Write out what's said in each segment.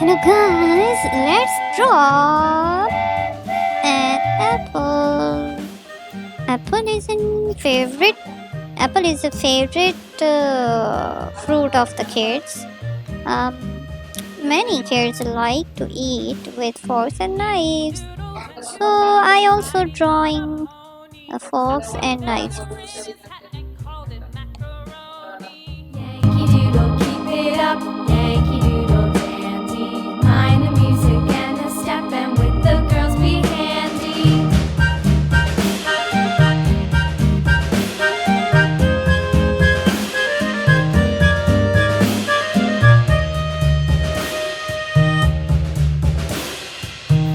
Hello guys, let's draw an apple. Apple is a favorite fruit of the kids. Um, Many kids like to eat with forks and knives. So I also drawing forks and knives. Yankee Doodle, keep it up, Yankee Doodle dandy. Mind the music and the step, and with the girls be handy.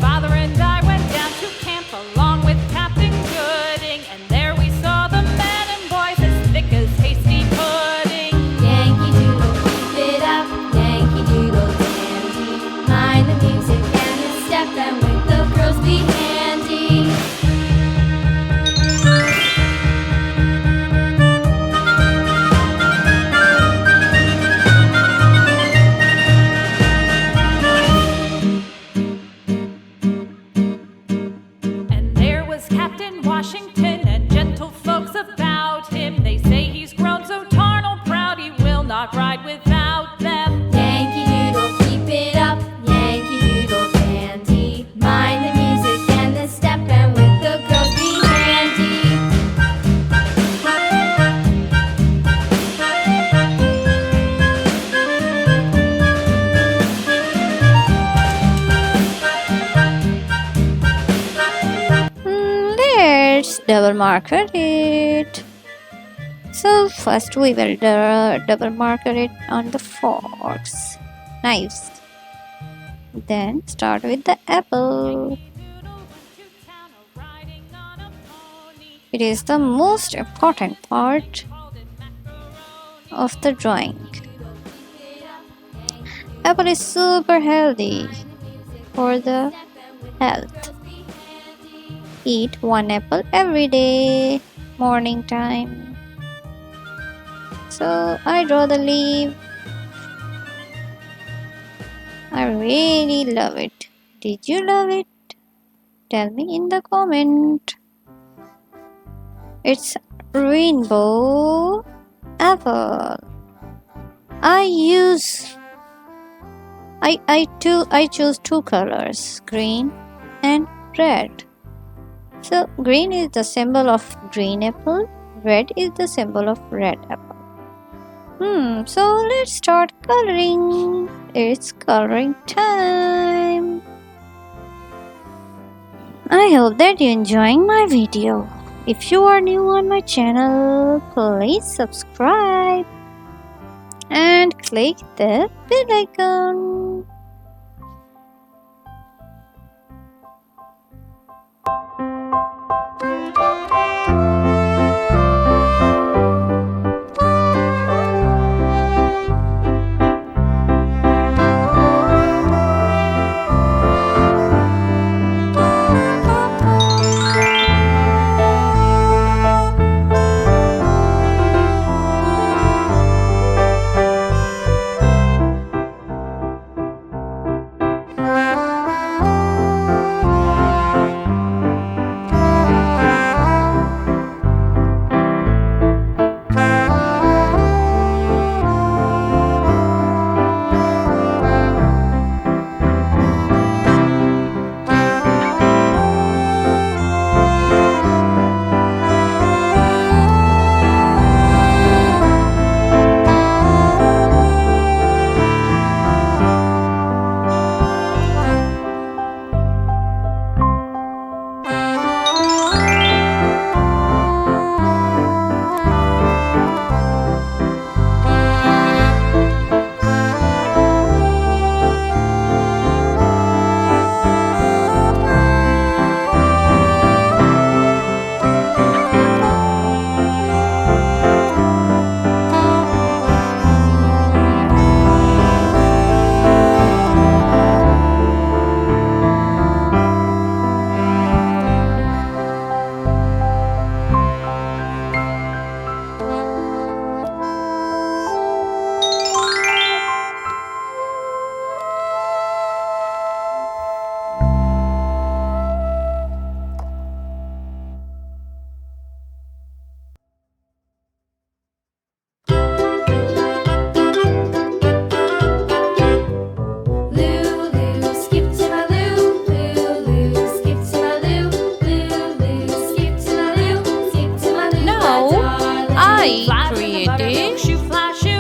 Father and I went down to camp along with Captain Gooding, and there we saw the men and boys as thick as hasty pudding. Yankee Doodle, keep it up, Yankee Doodle dandy. Mind the music and the step, and with the girls be handy. And there was Captain Washington and gentle folks about him. They say he's grown so tarnal proud he will not ride without them. Yankee Doodle, keep it up, Yankee Doodle dandy. Mind the music and the step, and with the girls be handy. Let's double marker it. So first we will double marker it on the forks, knives. Then start with the apple. It is the most important part of the drawing. Apple is super healthy for the health. Eat one apple every day, morning time. So I draw the leaf. I really love it. Did you love it? Tell me in the comment. It's rainbow apple. I choose two colors, green and red. So green is the symbol of green apple, red is the symbol of red apple. So let's start coloring. It's coloring time. I hope that you're enjoying my video. If you are new on my channel, please subscribe and click the bell icon. clash